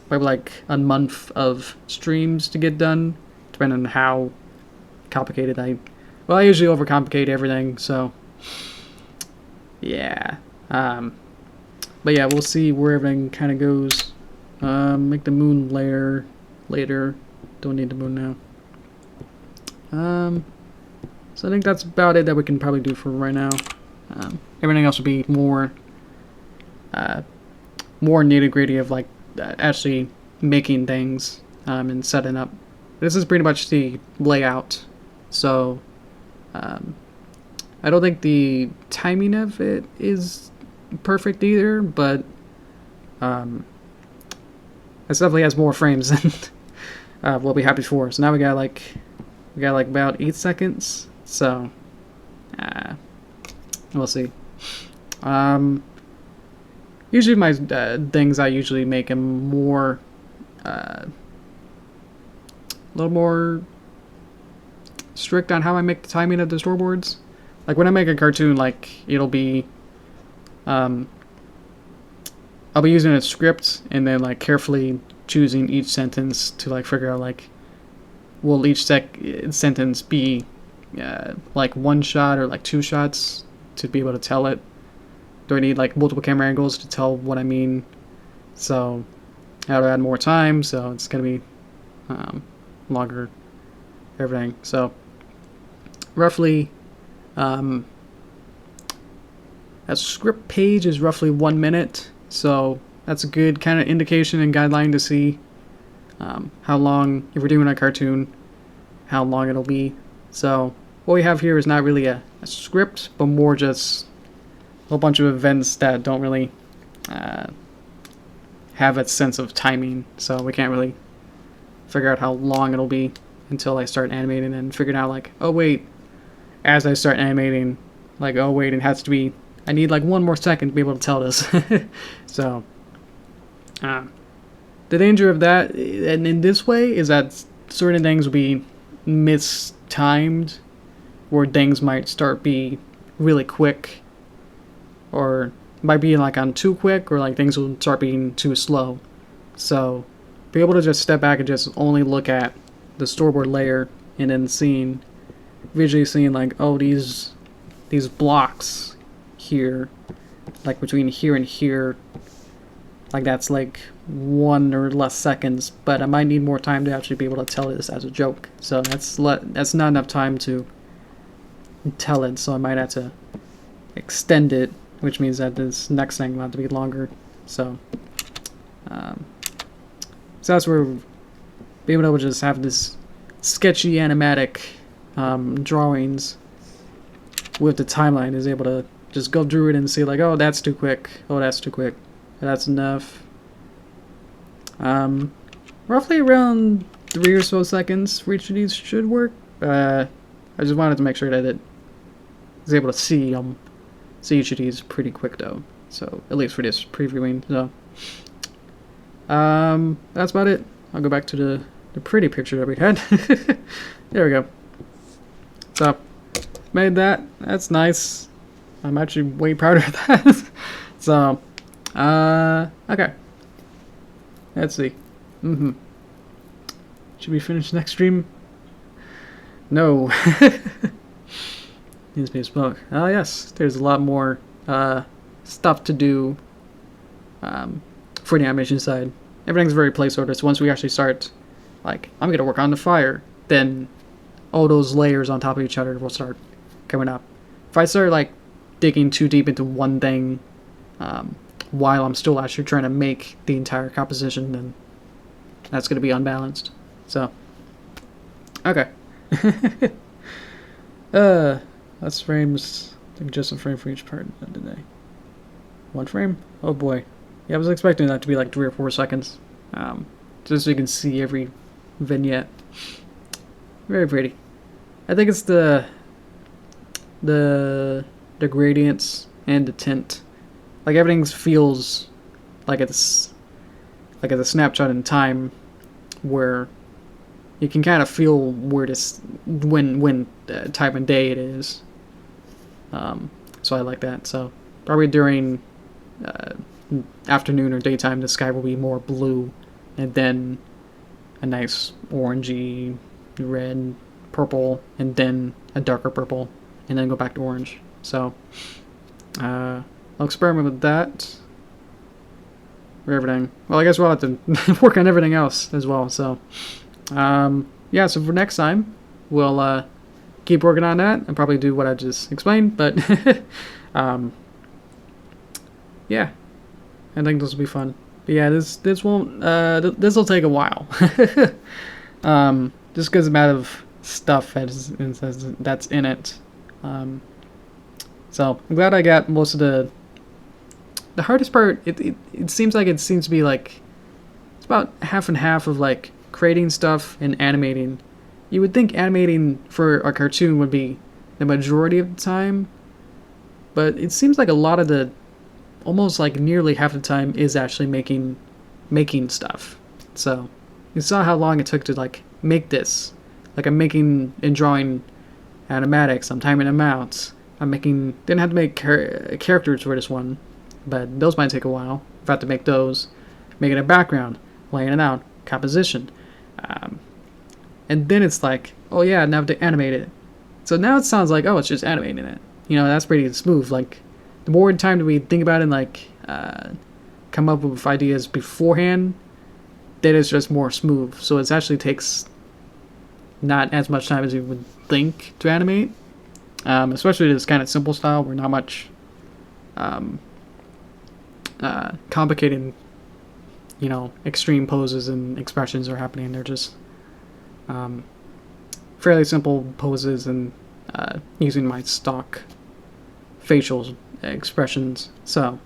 probably like a month of streams to get done, depending on how complicated I usually overcomplicate everything, so yeah. But yeah, we'll see where everything kind of goes. Make the moon layer later. Don't need the moon now. So I think that's about it that we can probably do for right now. Everything else will be more nitty-gritty of like actually making things and setting up. This is pretty much the layout. So I don't think the timing of it is perfect either, but it definitely has more frames than what we had before. So now we got like about 8 seconds. So we'll see. Usually my things, I usually make them more a little more strict on how I make the timing of the storyboards. Like when I make a cartoon, like it'll be I'll be using a script and then like carefully choosing each sentence to like figure out like, will each sentence be like one shot or like 2 shots to be able to tell it? Do I need like multiple camera angles to tell what I mean? So I have to add more time, so it's gonna be longer, everything. So roughly a script page is roughly 1 minute, so that's a good kind of indication and guideline to see how long, if we're doing a cartoon, how long it'll be. So what we have here is not really a script, but more just a whole bunch of events that don't really have a sense of timing, so we can't really figure out how long it'll be until I start animating and figuring out like, oh wait, as I start animating, like, oh wait, it has to be, I need like 1 more second to be able to tell this. So the danger of that, and in this way, is that certain things will be mistimed, where things might start be really quick, or might be like on too quick, or like things will start being too slow. So be able to just step back and just only look at the storyboard layer and then visually seeing like, oh, these blocks here, like between here and here, like that's like 1 or less seconds, but I might need more time to actually be able to tell this as a joke. So that's not enough time to tell it, so I might have to extend it, which means that this next thing will have to be longer. So, so that's where being able to just have this sketchy animatic drawings with the timeline is able to just go through it and see like, oh, that's too quick, oh, that's too quick, that's enough. Roughly around 3 or so seconds for each of these should work. I just wanted to make sure that it is able to see each of these pretty quick though. So at least for this previewing. So that's about it. I'll go back to the pretty picture that we had. There we go. So made that. That's nice. I'm actually way prouder of that. So okay. Let's see. Should we finish next stream? No. Needs to be a smoke. Oh yes, there's a lot more stuff to do for the animation side. Everything's very placeholder, so once we actually start, like, I'm gonna work on the fire, then all those layers on top of each other will start coming up. If I start, like, digging too deep into one thing while I'm still actually trying to make the entire composition, then that's gonna be unbalanced. So, okay. That's frames. I think just a frame for each part today. 1 frame? Oh boy. Yeah, I was expecting that to be like 3 or 4 seconds. Just so you can see every vignette. Very pretty. I think it's the gradients and the tint. Like everything feels like it's a snapshot in time where you can kind of feel where this when time of day it is. So I like that. So probably during afternoon or daytime, the sky will be more blue, and then a nice orangey, red, purple, and then a darker purple, and then go back to orange. So I'll experiment with that for everything. Well, I guess we'll have to work on everything else as well. So yeah, so for next time, we'll keep working on that and probably do what I just explained, but yeah, I think this will be fun. But yeah, this won't this will take a while. Just because of the amount of stuff that's in it. So I'm glad I got most of the hardest part. It seems to be like it's about half and half of like creating stuff and animating. You would think animating for a cartoon would be the majority of the time, but it seems like a lot of the, almost like nearly half the time, is actually making stuff. So you saw how long it took to like make this. Like I'm making and drawing animatics, I'm timing them out. Didn't have to make characters for this one, but those might take a while. I've had to make those, making a background, laying it out, composition. And then it's like, oh yeah, now I have to animate it. So now it sounds like, oh, it's just animating it. You know, that's pretty smooth. Like, the more time that we think about it and like come up with ideas beforehand, then it's just more smooth. So it actually takes not as much time as you would think to animate. Especially this kind of simple style where not much complicated, you know, extreme poses and expressions are happening. They're just fairly simple poses and using my stock facial expressions. So,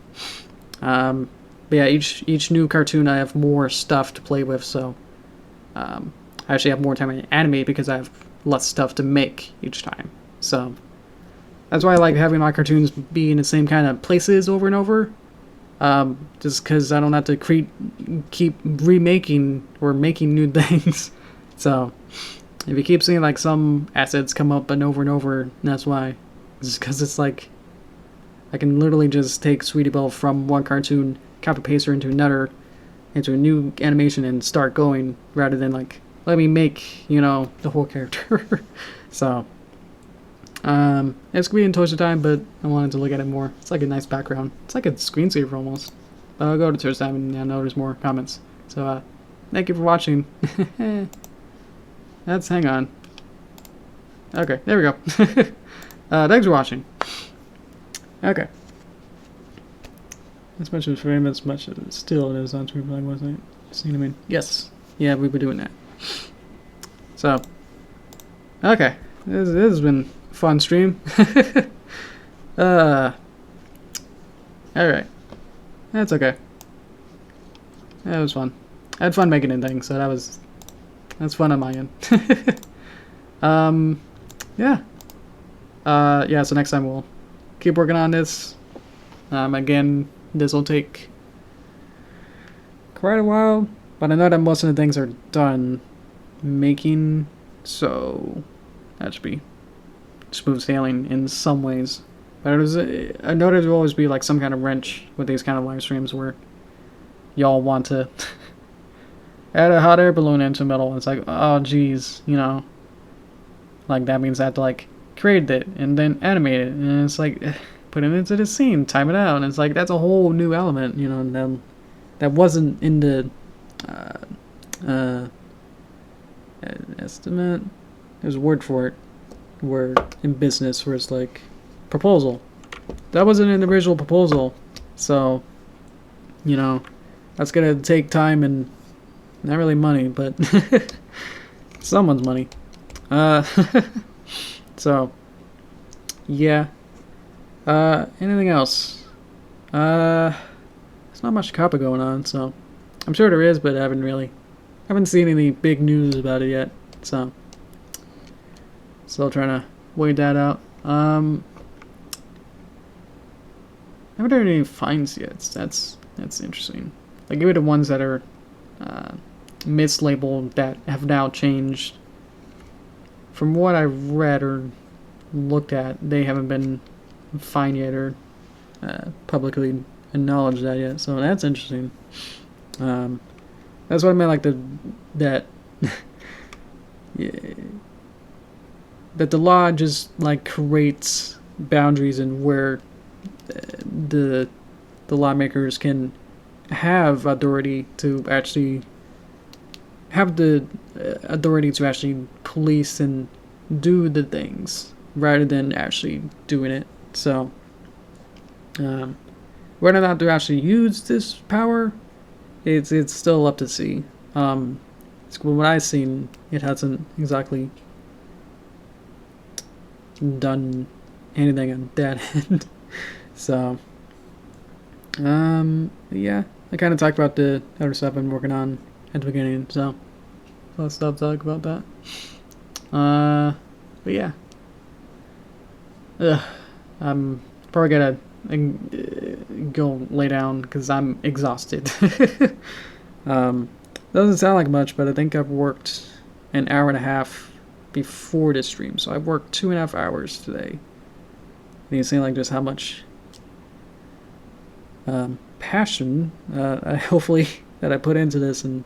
but yeah, each new cartoon I have more stuff to play with. So, I actually have more time to animate because I have less stuff to make each time. So, that's why I like having my cartoons be in the same kind of places over and over. Just because I don't have to keep remaking or making new things. So, if you keep seeing like some assets come up and over, that's why. It's because it's like I can literally just take Sweetie Belle from one cartoon, copy paste her into another, into a new animation, and start going, rather than like let me make, you know, the whole character. So, it's gonna be in Toys of Time, but I wanted to look at it more. It's like a nice background. It's like a screensaver almost. go to tourist time and know there's more comments. So thank you for watching. Hang on. Okay, there we go. Thanks for watching. Okay. As much as frame, as much as still it is on Twitter, like, wasn't it? See what I mean? Yes. Yeah, we were doing that. So, okay. This has been a fun stream. Alright. That's okay. That was fun. I had fun making it things, so that's fun on my end. Yeah. Yeah, so next time we'll keep working on this. Again, this will take quite a while, but I know that most of the things are done making, so that should be smooth sailing in some ways. But I know there will always be like some kind of wrench with these kind of live streams where y'all want to add a hot air balloon into the middle, and it's like, oh geez, you know, like that means I have to like create it and then animate it, and it's like put it into the scene, time it out, and it's like that's a whole new element, you know, that wasn't in the estimate. There's a word for it, where in business where it's like proposal. That wasn't an original proposal, so you know that's gonna take time and not really money, but someone's money. So yeah. Anything else? There's not much copper going on, so I'm sure there is, but I haven't seen any big news about it yet, so still trying to wait that out. I haven't heard any fines yet. That's interesting. Like maybe the ones that are mislabeled that have now changed. From what I've read or looked at, they haven't been fined yet or publicly acknowledged that yet. So that's interesting. That's what I meant, like that yeah, that the law just like creates boundaries and where the lawmakers can have authority to actually have the authority to actually police and do the things rather than actually doing it. So whether or not to actually use this power, it's still up to see. From what I've seen, it hasn't exactly done anything on that end. So yeah, I kind of talked about the other stuff I'm working on at the beginning, so let's stop talking about that. But yeah, I'm probably gonna go lay down because I'm exhausted. Doesn't sound like much, but I think I've worked an hour and a half before this stream, so I've worked 2.5 hours today. And you see like just how much passion hopefully that I put into this, and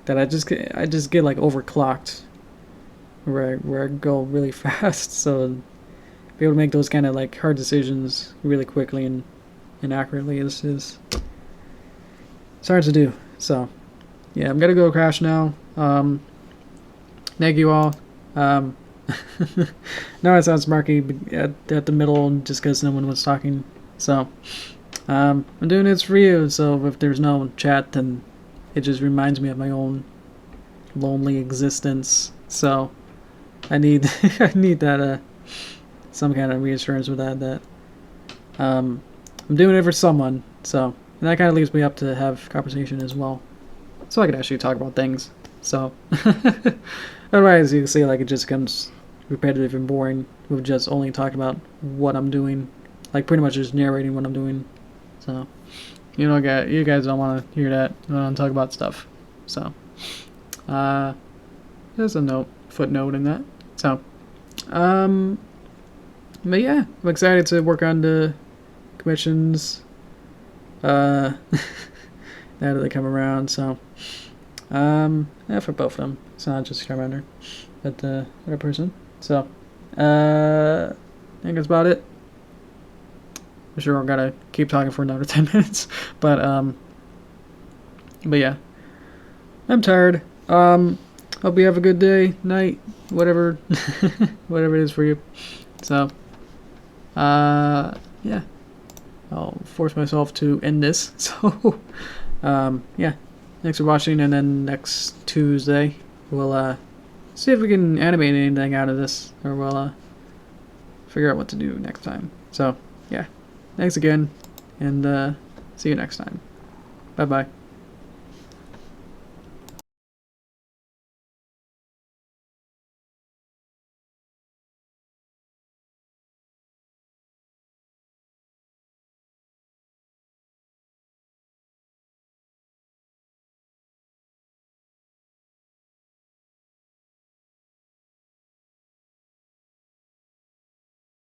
that I just get like overclocked where I go really fast, so be able to make those kind of like hard decisions really quickly and accurately is it's hard to do. So yeah, I'm gonna go crash now. Thank you all. No, it sounds murky at the middle just because no one was talking. So I'm doing this for you, so if there's no chat, then it just reminds me of my own lonely existence. So I need I need that some kind of reassurance with that I'm doing it for someone. So, and that kind of leaves me up to have conversation as well, so I could actually talk about things. So otherwise you can see like it just becomes repetitive and boring with just only talking about what I'm doing, like pretty much just narrating what I'm doing. So you guys don't want to hear that. You want to talk about stuff. So there's a footnote in that. So but yeah, I'm excited to work on the commissions now that they come around. So yeah, for both of them. It's not just Skylander, but the other person. So I think that's about it. I'm sure I'm gonna keep talking for another 10 minutes. But yeah, I'm tired. Hope you have a good day, night, whatever, whatever it is for you. So, yeah, I'll force myself to end this. So, yeah, thanks for watching, and then next Tuesday we'll see if we can animate anything out of this, or we'll figure out what to do next time. So, yeah, thanks again, and see you next time. Bye bye.